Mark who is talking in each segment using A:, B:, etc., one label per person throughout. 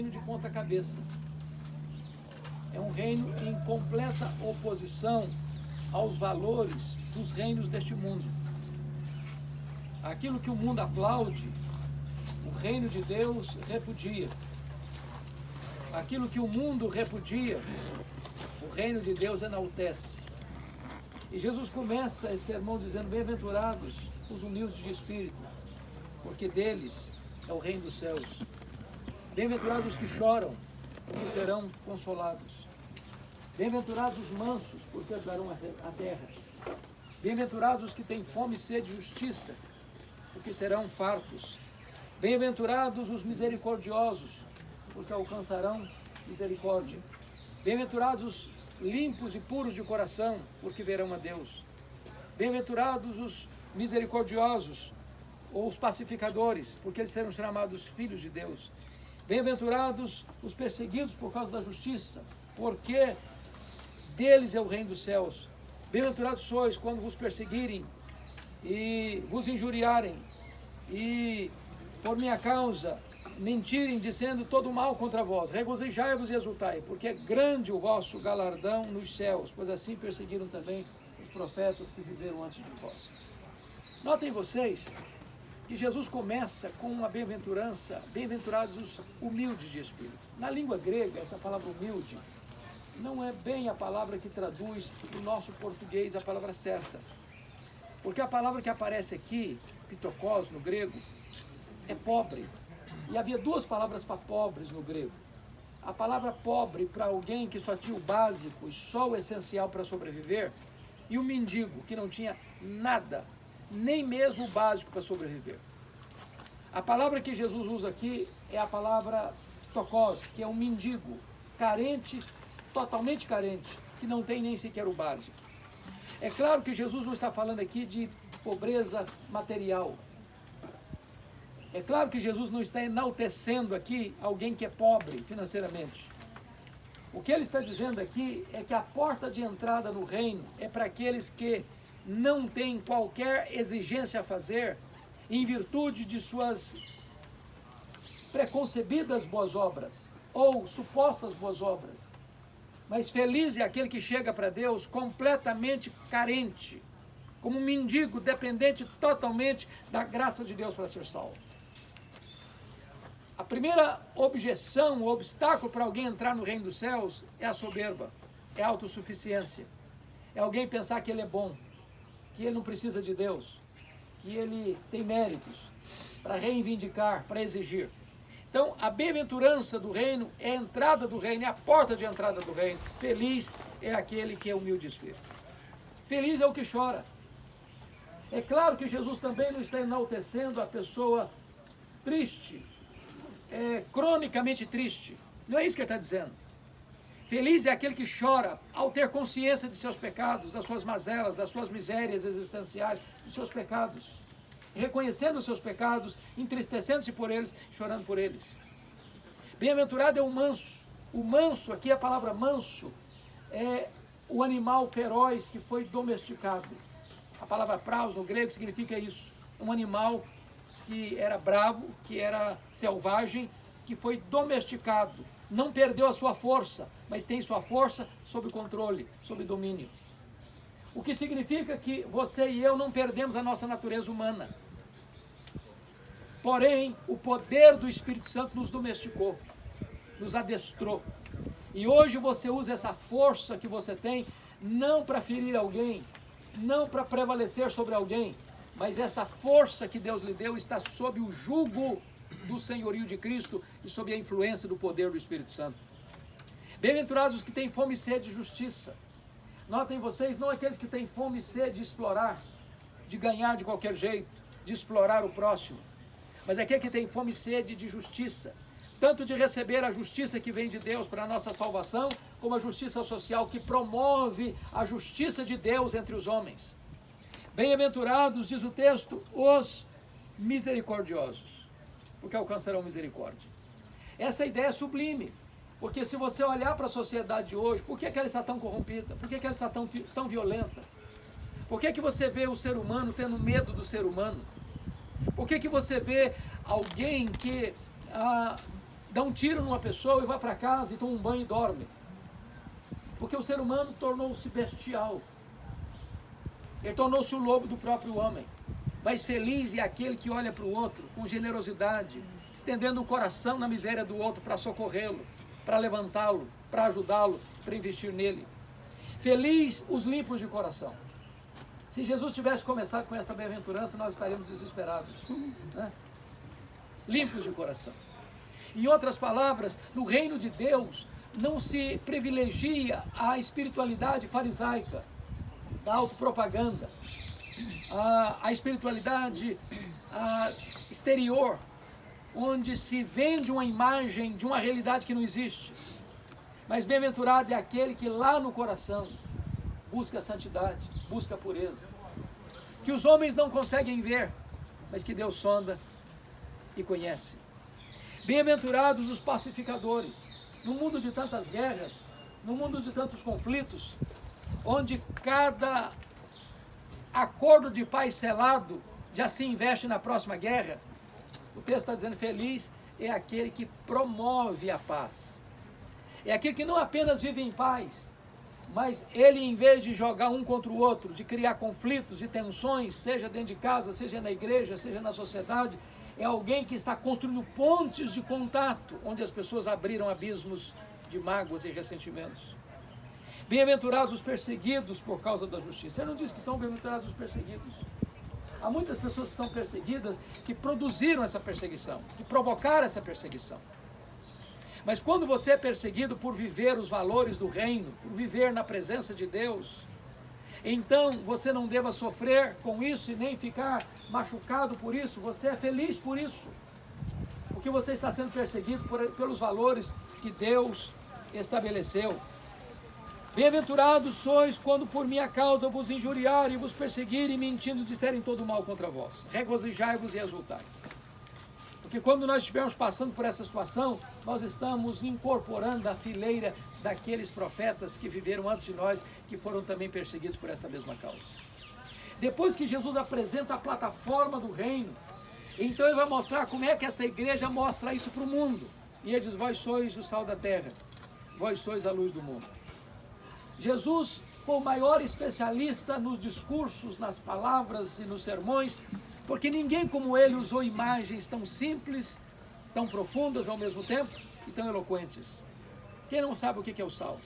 A: reino de ponta cabeça. É um reino em completa oposição aos valores dos reinos deste mundo. Aquilo que o mundo aplaude, o reino de Deus repudia. Aquilo que o mundo repudia, o reino de Deus enaltece. E Jesus começa esse sermão dizendo: bem-aventurados os humildes de espírito, porque deles é o reino dos céus. Bem-aventurados os que choram, porque serão consolados. Bem-aventurados os mansos, porque herdarão a terra. Bem-aventurados os que têm fome e sede de justiça, porque serão fartos. Bem-aventurados os misericordiosos, porque alcançarão misericórdia. Bem-aventurados os limpos e puros de coração, porque verão a Deus. Bem-aventurados os misericordiosos, ou os pacificadores, porque eles serão chamados filhos de Deus. Bem-aventurados os perseguidos por causa da justiça, porque deles é o reino dos céus. Bem-aventurados sois quando vos perseguirem e vos injuriarem e por minha causa mentirem, dizendo todo mal contra vós. Regozijai-vos e exultai, porque é grande o vosso galardão nos céus, pois assim perseguiram também os profetas que viveram antes de vós. Notem vocês que Jesus começa com uma bem-aventurança: bem-aventurados os humildes de espírito. Na língua grega, essa palavra humilde não é bem a palavra que traduz para o nosso português a palavra certa. Porque a palavra que aparece aqui, pitokos, no grego, é pobre. E havia duas palavras para pobres no grego. A palavra pobre para alguém que só tinha o básico e só o essencial para sobreviver, e o mendigo, que não tinha nada, nem mesmo o básico para sobreviver. A palavra que Jesus usa aqui é a palavra pitokos, que é um mendigo, carente, totalmente carente, que não tem nem sequer o básico. É claro que Jesus não está falando aqui de pobreza material. É claro que Jesus não está enaltecendo aqui alguém que é pobre financeiramente. O que ele está dizendo aqui é que a porta de entrada no reino é para aqueles que não têm qualquer exigência a fazer em virtude de suas preconcebidas boas obras ou supostas boas obras. Mas feliz é aquele que chega para Deus completamente carente, como um mendigo dependente totalmente da graça de Deus para ser salvo. A primeira objeção, o obstáculo para alguém entrar no reino dos céus é a soberba, é a autossuficiência. É alguém pensar que ele é bom, que ele não precisa de Deus, que ele tem méritos para reivindicar, para exigir. Então, a bem-aventurança do reino é a entrada do reino, é a porta de entrada do reino. Feliz é aquele que é humilde de espírito. Feliz é o que chora. É claro que Jesus também não está enaltecendo a pessoa triste, cronicamente triste. Não é isso que ele está dizendo. Feliz é aquele que chora ao ter consciência de seus pecados, das suas mazelas, das suas misérias existenciais, dos seus pecados. Reconhecendo os seus pecados, entristecendo-se por eles, chorando por eles. Bem-aventurado é o manso. O manso, aqui a palavra manso, é o animal feroz que foi domesticado. A palavra praus no grego significa isso. Um animal que era bravo, que era selvagem, que foi domesticado. Não perdeu a sua força, mas tem sua força sob controle, sob domínio. O que significa que você e eu não perdemos a nossa natureza humana. Porém, o poder do Espírito Santo nos domesticou, nos adestrou. E hoje você usa essa força que você tem, não para ferir alguém, não para prevalecer sobre alguém, mas essa força que Deus lhe deu está sob o jugo do senhorio de Cristo e sob a influência do poder do Espírito Santo. Bem-aventurados os que têm fome e sede de justiça. Notem vocês, não aqueles que têm fome e sede de explorar, de ganhar de qualquer jeito, de explorar o próximo, mas aquele que tem fome e sede de justiça, tanto de receber a justiça que vem de Deus para a nossa salvação, como a justiça social que promove a justiça de Deus entre os homens. Bem-aventurados, diz o texto, os misericordiosos, porque alcançarão misericórdia. Essa ideia é sublime, porque se você olhar para a sociedade de hoje, por que ela está tão corrompida? Por que ela está tão violenta? Por que você vê o ser humano tendo medo do ser humano? Por que você vê alguém que dá um tiro numa pessoa e vai para casa e toma um banho e dorme. Porque o ser humano tornou-se bestial. Ele tornou-se o lobo do próprio homem. Mas feliz é aquele que olha para o outro com generosidade, estendendo o coração na miséria do outro para socorrê-lo, para levantá-lo, para ajudá-lo, para investir nele. Feliz os limpos de coração. Se Jesus tivesse começado com esta bem-aventurança, nós estaríamos desesperados, né? Limpos de coração. Em outras palavras, no reino de Deus não se privilegia a espiritualidade farisaica, da autopropaganda, a espiritualidade exterior, onde se vende uma imagem de uma realidade que não existe. Mas bem-aventurado é aquele que lá no coração busca a santidade, busca a pureza, que os homens não conseguem ver, mas que Deus sonda e conhece. Bem-aventurados os pacificadores. No mundo de tantas guerras, no mundo de tantos conflitos, onde cada acordo de paz selado já se investe na próxima guerra, o texto está dizendo: feliz é aquele que promove a paz. É aquele que não apenas vive em paz, mas ele, em vez de jogar um contra o outro, de criar conflitos e tensões, seja dentro de casa, seja na igreja, seja na sociedade, é alguém que está construindo pontes de contato, onde as pessoas abriram abismos de mágoas e ressentimentos. Bem-aventurados os perseguidos por causa da justiça. Ele não diz que são bem-aventurados os perseguidos. Há muitas pessoas que são perseguidas, que produziram essa perseguição, que provocaram essa perseguição. Mas quando você é perseguido por viver os valores do reino, por viver na presença de Deus, então você não deva sofrer com isso e nem ficar machucado por isso. Você é feliz por isso, porque você está sendo perseguido pelos valores que Deus estabeleceu. Bem-aventurados sois quando por minha causa vos injuriarem, vos perseguirem, mentindo, disserem todo mal contra vós. Regozijai-vos e exultai. Porque quando nós estivermos passando por essa situação, nós estamos incorporando a fileira daqueles profetas que viveram antes de nós, que foram também perseguidos por esta mesma causa. Depois que Jesus apresenta a plataforma do reino, então ele vai mostrar como é que esta igreja mostra isso para o mundo. E ele diz: vós sois o sal da terra, vós sois a luz do mundo. Jesus foi o maior especialista nos discursos, nas palavras e nos sermões, porque ninguém como ele usou imagens tão simples, tão profundas ao mesmo tempo e tão eloquentes. Quem não sabe o que é o sal?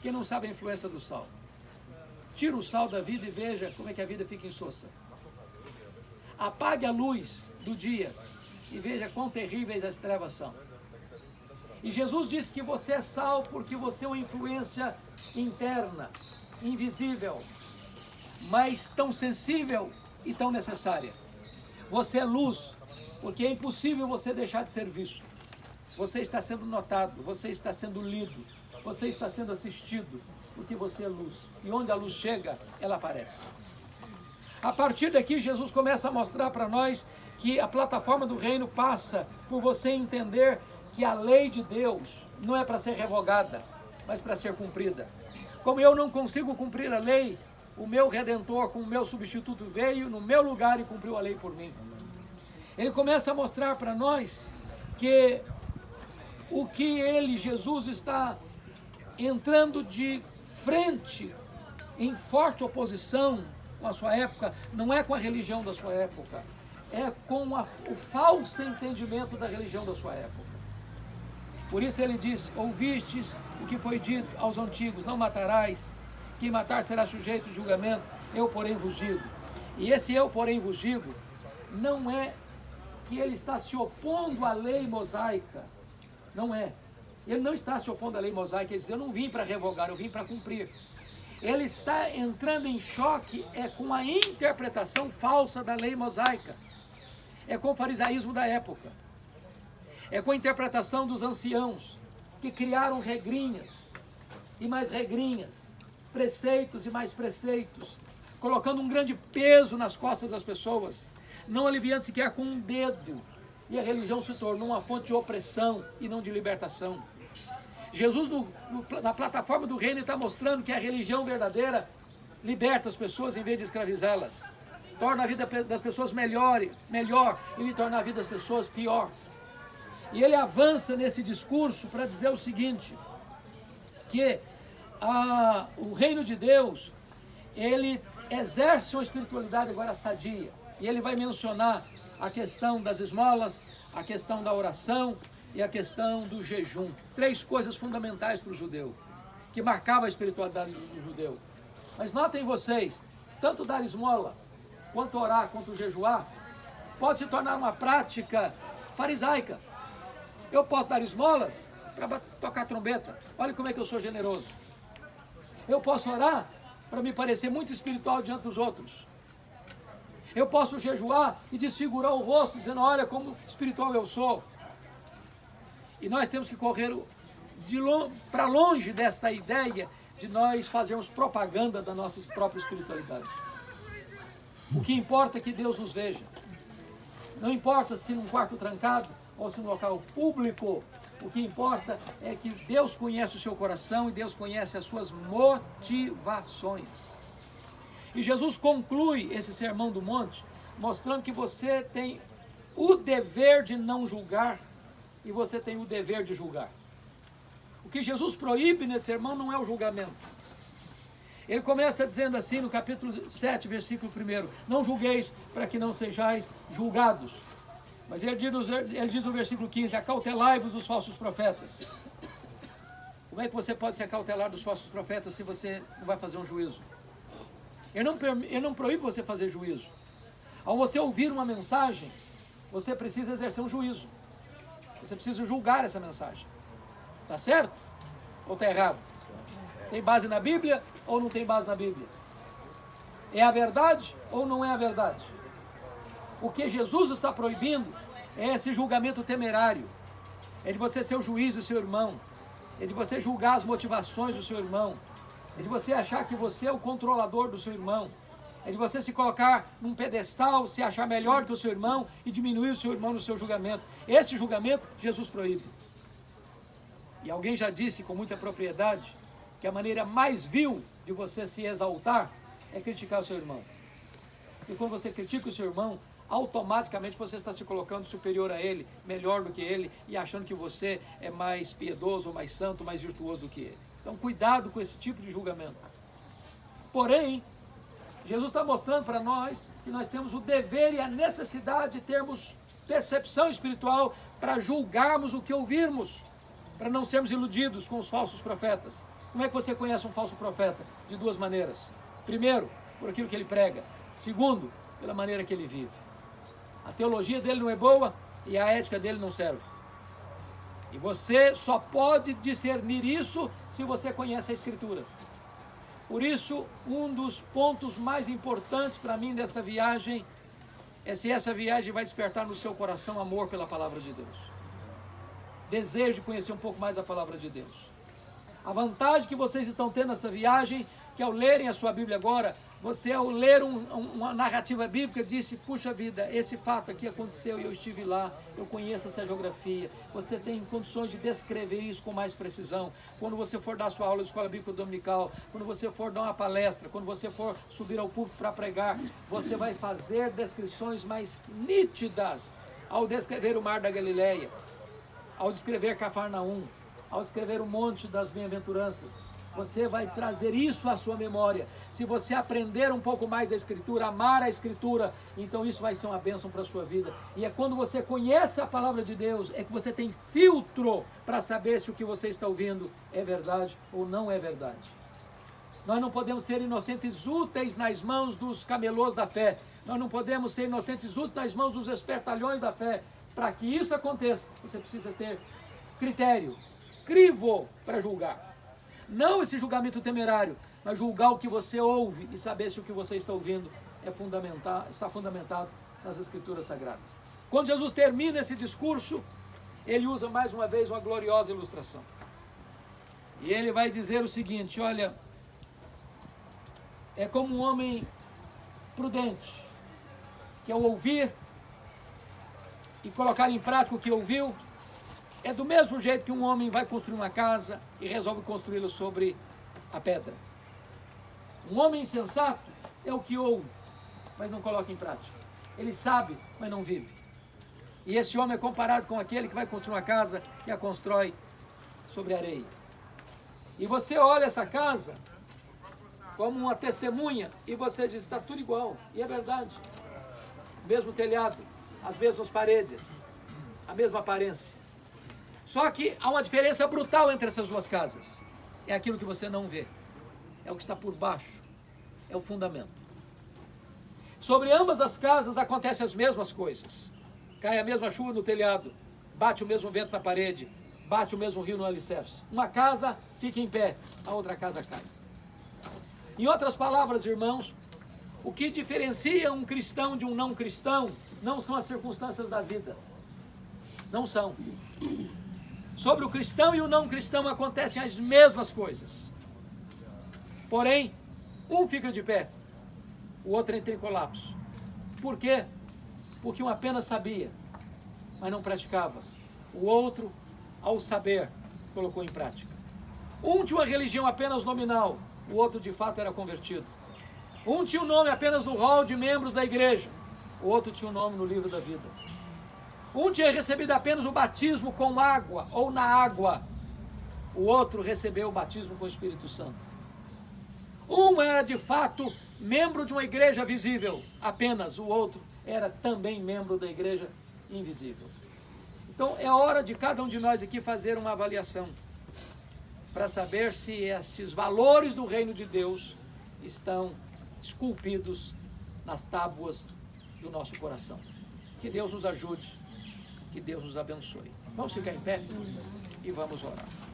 A: Quem não sabe a influência do sal? Tira o sal da vida e veja como é que a vida fica insossa. Apague a luz do dia e veja quão terríveis as trevas são. E Jesus disse que você é sal porque você é uma influência interna, invisível, mas tão sensível e tão necessária. Você é luz, porque é impossível você deixar de ser visto. Você está sendo notado, você está sendo lido, você está sendo assistido, porque você é luz. E onde a luz chega, ela aparece. A partir daqui, Jesus começa a mostrar para nós que a plataforma do reino passa por você entender que a lei de Deus não é para ser revogada, mas para ser cumprida. Como eu não consigo cumprir a lei, o meu Redentor, como meu substituto, veio no meu lugar e cumpriu a lei por mim. Ele começa a mostrar para nós que o que ele, Jesus, está entrando de frente, em forte oposição com a sua época, não é com a religião da sua época, é com o falso entendimento da religião da sua época. Por isso ele diz: ouvistes o que foi dito aos antigos, não matarás, quem matar será sujeito de julgamento, eu porém vos digo. E esse eu porém vos digo, não é que ele está se opondo à lei mosaica, não é. Ele não está se opondo à lei mosaica, ele diz: eu não vim para revogar, eu vim para cumprir. Ele está entrando em choque com a interpretação falsa da lei mosaica, é com o farisaísmo da época. É com a interpretação dos anciãos, que criaram regrinhas e mais regrinhas, preceitos e mais preceitos, colocando um grande peso nas costas das pessoas, não aliviando sequer com um dedo. E a religião se tornou uma fonte de opressão e não de libertação. Jesus, na plataforma do reino, está mostrando que a religião verdadeira liberta as pessoas em vez de escravizá-las. Torna a vida das pessoas melhor e lhe torna a vida das pessoas pior. E ele avança nesse discurso para dizer o seguinte, que o reino de Deus, ele exerce uma espiritualidade agora sadia. E ele vai mencionar a questão das esmolas, a questão da oração e a questão do jejum. 3 coisas fundamentais para o judeu, que marcavam a espiritualidade do judeu. Mas notem vocês, tanto dar esmola, quanto orar, quanto jejuar, pode se tornar uma prática farisaica. Eu posso dar esmolas para tocar trombeta. Olha como é que eu sou generoso. Eu posso orar para me parecer muito espiritual diante dos outros. Eu posso jejuar e desfigurar o rosto, dizendo, olha como espiritual eu sou. E nós temos que correr para longe desta ideia de nós fazermos propaganda da nossa própria espiritualidade. O que importa é que Deus nos veja. Não importa se num quarto trancado ou se num local público. O que importa é que Deus conhece o seu coração e Deus conhece as suas motivações. E Jesus conclui esse sermão do monte mostrando que você tem o dever de não julgar e você tem o dever de julgar. O que Jesus proíbe nesse sermão não é o julgamento. Ele começa dizendo assim no capítulo 7, versículo 1, não julgueis para que não sejais julgados. Mas ele diz no versículo 15, acautelai-vos dos falsos profetas. Como é que você pode se acautelar dos falsos profetas se você não vai fazer um juízo? Ele não proíbe você fazer juízo. Ao você ouvir uma mensagem, você precisa exercer um juízo. Você precisa julgar essa mensagem. Está certo? Ou está errado? Tem base na Bíblia ou não tem base na Bíblia? É a verdade ou não é a verdade? O que Jesus está proibindo é esse julgamento temerário. É de você ser o juiz do seu irmão. É de você julgar as motivações do seu irmão. É de você achar que você é o controlador do seu irmão. É de você se colocar num pedestal, se achar melhor que o seu irmão e diminuir o seu irmão no seu julgamento. Esse julgamento Jesus proíbe. E alguém já disse com muita propriedade que a maneira mais vil de você se exaltar é criticar o seu irmão. E quando você critica o seu irmão, automaticamente você está se colocando superior a ele, melhor do que ele, e achando que você é mais piedoso, mais santo, mais virtuoso do que ele. Então cuidado com esse tipo de julgamento. Porém, Jesus está mostrando para nós que nós temos o dever e a necessidade de termos percepção espiritual para julgarmos o que ouvirmos, para não sermos iludidos com os falsos profetas. Como é que você conhece um falso profeta? De 2 maneiras. Primeiro, por aquilo que ele prega. Segundo, pela maneira que ele vive. A teologia dele não é boa e a ética dele não serve. E você só pode discernir isso se você conhece a Escritura. Por isso, um dos pontos mais importantes para mim desta viagem é se essa viagem vai despertar no seu coração amor pela palavra de Deus. Desejo de conhecer um pouco mais a palavra de Deus. A vantagem que vocês estão tendo nessa viagem, que ao lerem a sua Bíblia agora, você ao ler uma narrativa bíblica disse, puxa vida, esse fato aqui aconteceu e eu estive lá, eu conheço essa geografia. Você tem condições de descrever isso com mais precisão. Quando você for dar sua aula de escola bíblica dominical, quando você for dar uma palestra, quando você for subir ao púlpito para pregar, você vai fazer descrições mais nítidas ao descrever o mar da Galileia, ao descrever Cafarnaum, ao descrever o monte das bem-aventuranças. Você vai trazer isso à sua memória. Se você aprender um pouco mais da Escritura, amar a Escritura, então isso vai ser uma bênção para a sua vida. E é quando você conhece a palavra de Deus, é que você tem filtro para saber se o que você está ouvindo é verdade ou não é verdade. Nós não podemos ser inocentes úteis nas mãos dos camelôs da fé. Nós não podemos ser inocentes úteis nas mãos dos espertalhões da fé. Para que isso aconteça, você precisa ter critério, crivo para julgar. Não esse julgamento temerário, mas julgar o que você ouve e saber se o que você está ouvindo está fundamentado nas Escrituras Sagradas. Quando Jesus termina esse discurso, ele usa mais uma vez uma gloriosa ilustração. E ele vai dizer o seguinte, olha, é como um homem prudente, que ao ouvir e colocar em prática o que ouviu, é do mesmo jeito que um homem vai construir uma casa e resolve construí-la sobre a pedra. Um homem insensato é o que ouve, mas não coloca em prática. Ele sabe, mas não vive. E esse homem é comparado com aquele que vai construir uma casa e a constrói sobre areia. E você olha essa casa como uma testemunha e você diz, está tudo igual. E é verdade. O mesmo telhado, as mesmas paredes, a mesma aparência. Só que há uma diferença brutal entre essas duas casas. É aquilo que você não vê. É o que está por baixo. É o fundamento. Sobre ambas as casas acontecem as mesmas coisas. Cai a mesma chuva no telhado, bate o mesmo vento na parede, bate o mesmo rio no alicerce. Uma casa fica em pé, a outra casa cai. Em outras palavras, irmãos, o que diferencia um cristão de um não cristão não são as circunstâncias da vida. Não são. Sobre o cristão e o não cristão acontecem as mesmas coisas. Porém, um fica de pé, o outro entra em colapso. Por quê? Porque um apenas sabia, mas não praticava. O outro, ao saber, colocou em prática. Um tinha uma religião apenas nominal, o outro de fato era convertido. Um tinha o nome apenas no rol de membros da igreja, o outro tinha o nome no livro da vida. Um tinha recebido apenas o batismo com água ou na água, o outro recebeu o batismo com o Espírito Santo. Um era de fato membro de uma igreja visível, apenas o outro era também membro da igreja invisível. Então é hora de cada um de nós aqui fazer uma avaliação para saber se esses valores do reino de Deus estão esculpidos nas tábuas do nosso coração. Que Deus nos ajude, que Deus nos abençoe. Vamos ficar em pé e vamos orar.